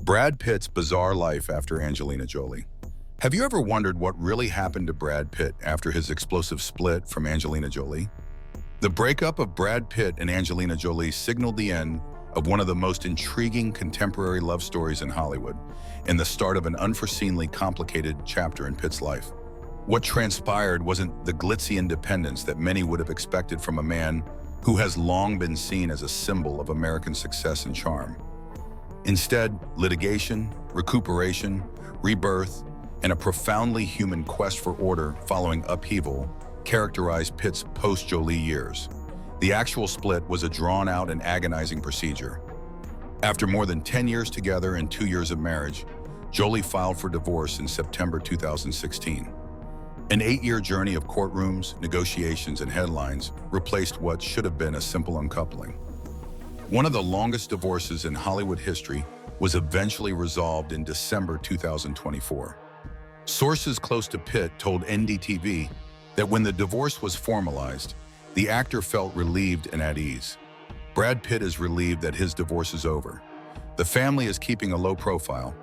Brad Pitt's bizarre life after Angelina Jolie. Have you ever wondered what really happened to Brad Pitt after his explosive split from Angelina Jolie? The breakup of Brad Pitt and Angelina Jolie signaled the end of one of the most intriguing contemporary love stories in Hollywood and the start of an unforeseenly complicated chapter in Pitt's life. What transpired wasn't the glitzy independence that many would have expected from a man who has long been seen as a symbol of American success and charm. Instead, litigation, recuperation, rebirth, and a profoundly human quest for order following upheaval characterized Pitt's post-Jolie years. The actual split was a drawn-out and agonizing procedure. After more than 10 years together and 2 years of marriage, Jolie filed for divorce in September 2016. An 8-year journey of courtrooms, negotiations, and headlines replaced what should have been a simple uncoupling. One of the longest divorces in Hollywood history was eventually resolved in December 2024. Sources close to Pitt told NDTV that when the divorce was formalized, the actor felt relieved and at ease. Brad Pitt is relieved that his divorce is over. The family is keeping a low profile.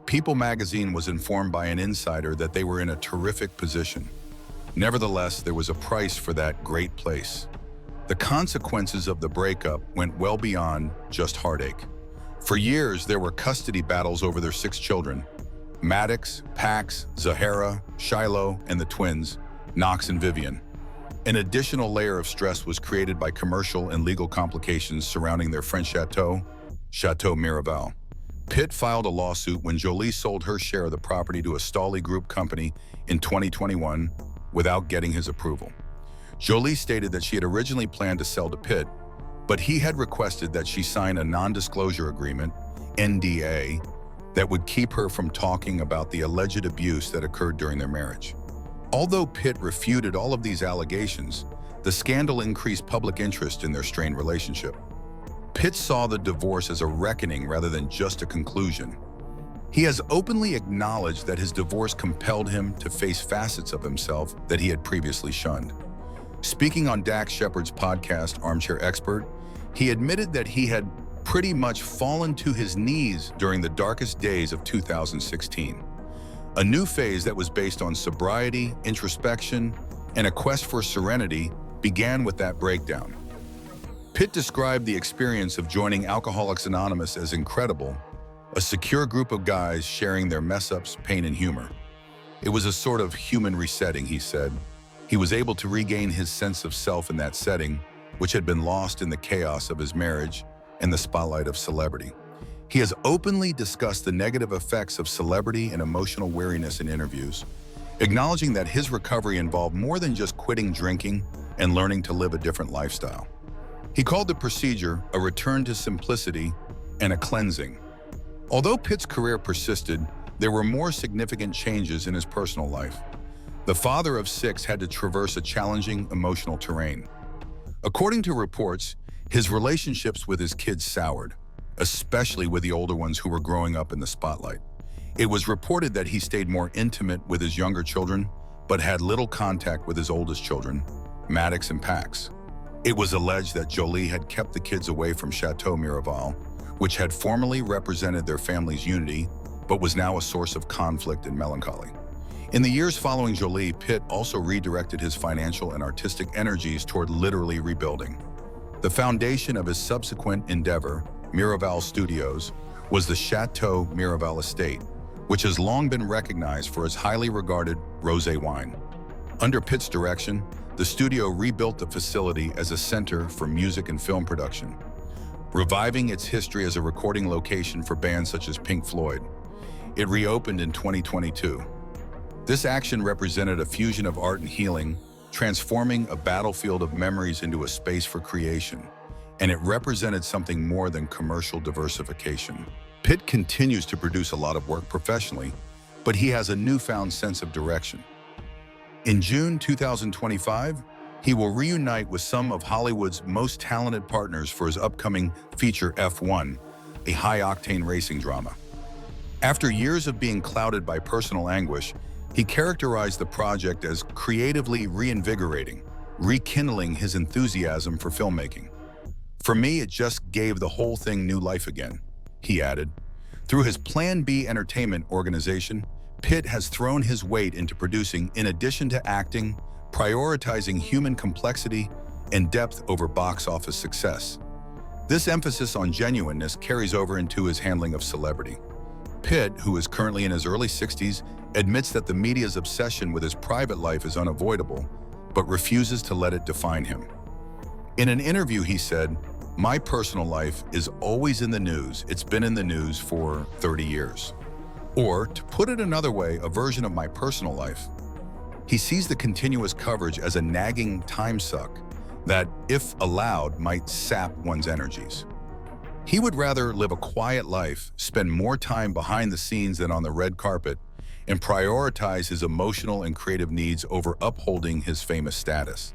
People magazine was informed by an insider that they were in a terrific position. Nevertheless, there was a price for that great place. The consequences of the breakup went well beyond just heartache. For years, there were custody battles over their 6 children: Maddox, Pax, Zahara, Shiloh, and the twins, Knox and Vivian. An additional layer of stress was created by commercial and legal complications surrounding their French chateau, Chateau Miraval. Pitt filed a lawsuit when Jolie sold her share of the property to a Stolly Group company in 2021 without getting his approval. Jolie stated that she had originally planned to sell to Pitt, but he had requested that she sign a non-disclosure agreement, NDA, that would keep her from talking about the alleged abuse that occurred during their marriage. Although Pitt refuted all of these allegations, the scandal increased public interest in their strained relationship. Pitt saw the divorce as a reckoning rather than just a conclusion. He has openly acknowledged that his divorce compelled him to face facets of himself that he had previously shunned. Speaking on Dax Shepard's podcast, Armchair Expert, he admitted that he had pretty much fallen to his knees during the darkest days of 2016. A new phase that was based on sobriety, introspection, and a quest for serenity began with that breakdown. Pitt described the experience of joining Alcoholics Anonymous as incredible, a secure group of guys sharing their mess-ups, pain, and humor. It was a sort of human resetting, he said. He was able to regain his sense of self in that setting, which had been lost in the chaos of his marriage and the spotlight of celebrity. He has openly discussed the negative effects of celebrity and emotional weariness in interviews, acknowledging that his recovery involved more than just quitting drinking and learning to live a different lifestyle. He called the procedure a return to simplicity and a cleansing. Although Pitt's career persisted, there were more significant changes in his personal life. The father of 6 had to traverse a challenging emotional terrain. According to reports, his relationships with his kids soured, especially with the older ones who were growing up in the spotlight. It was reported that he stayed more intimate with his younger children, but had little contact with his oldest children, Maddox and Pax. It was alleged that Jolie had kept the kids away from Chateau Miraval, which had formerly represented their family's unity, but was now a source of conflict and melancholy. In the years following Jolie, Pitt also redirected his financial and artistic energies toward literally rebuilding. The foundation of his subsequent endeavor, Miraval Studios, was the Chateau Miraval estate, which has long been recognized for its highly regarded rosé wine. Under Pitt's direction, the studio rebuilt the facility as a center for music and film production, reviving its history as a recording location for bands such as Pink Floyd. It reopened in 2022. This action represented a fusion of art and healing, transforming a battlefield of memories into a space for creation, and it represented something more than commercial diversification. Pitt continues to produce a lot of work professionally, but he has a newfound sense of direction. In June 2025, he will reunite with some of Hollywood's most talented partners for his upcoming feature F1, a high-octane racing drama. After years of being clouded by personal anguish, he characterized the project as creatively reinvigorating, rekindling his enthusiasm for filmmaking. For me, it just gave the whole thing new life again, he added. Through his Plan B entertainment organization, Pitt has thrown his weight into producing, in addition to acting, prioritizing human complexity and depth over box office success. This emphasis on genuineness carries over into his handling of celebrity. Pitt, who is currently in his early 60s, admits that the media's obsession with his private life is unavoidable, but refuses to let it define him. In an interview, he said, "My personal life is always in the news. It's been in the news for 30 years. Or, to put it another way, a version of my personal life." He sees the continuous coverage as a nagging time suck that, if allowed, might sap one's energies. He would rather live a quiet life, spend more time behind the scenes than on the red carpet, and prioritize his emotional and creative needs over upholding his famous status.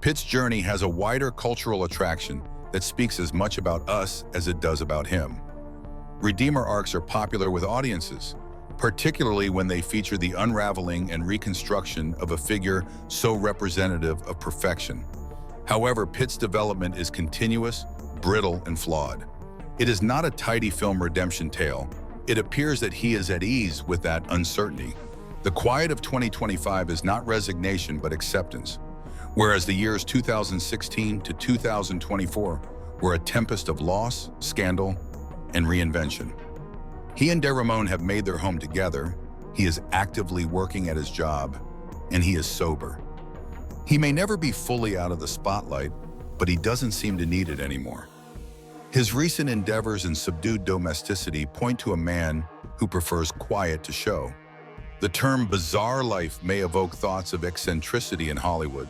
Pitt's journey has a wider cultural attraction that speaks as much about us as it does about him. Redeemer arcs are popular with audiences, particularly when they feature the unraveling and reconstruction of a figure so representative of perfection. However, Pitt's development is continuous, brittle, and flawed. It is not a tidy film redemption tale. It appears that he is at ease with that uncertainty. The quiet of 2025 is not resignation but acceptance, whereas the years 2016 to 2024 were a tempest of loss, scandal, and reinvention. He and Ramon have made their home together. He is actively working at his job, and he is sober. He may never be fully out of the spotlight, but he doesn't seem to need it anymore. His recent endeavors and subdued domesticity point to a man who prefers quiet to show. The term bizarre life may evoke thoughts of eccentricity in Hollywood,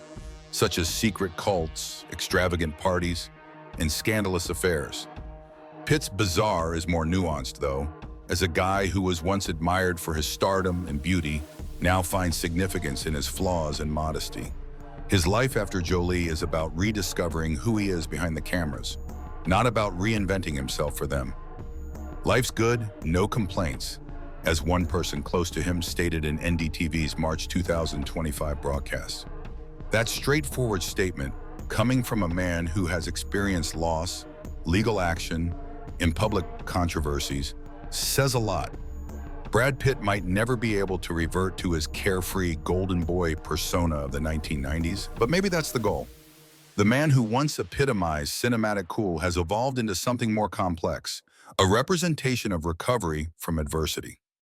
such as secret cults, extravagant parties, and scandalous affairs. Pitt's bizarre is more nuanced, though, as a guy who was once admired for his stardom and beauty now finds significance in his flaws and modesty. His life after Jolie is about rediscovering who he is behind the cameras, not about reinventing himself for them. Life's good, no complaints, as one person close to him stated in NDTV's March 2025 broadcast. That straightforward statement, coming from a man who has experienced loss, legal action, and public controversies, says a lot. Brad Pitt might never be able to revert to his carefree golden boy persona of the 1990s, but maybe that's the goal. The man who once epitomized cinematic cool has evolved into something more complex, a representation of recovery from adversity.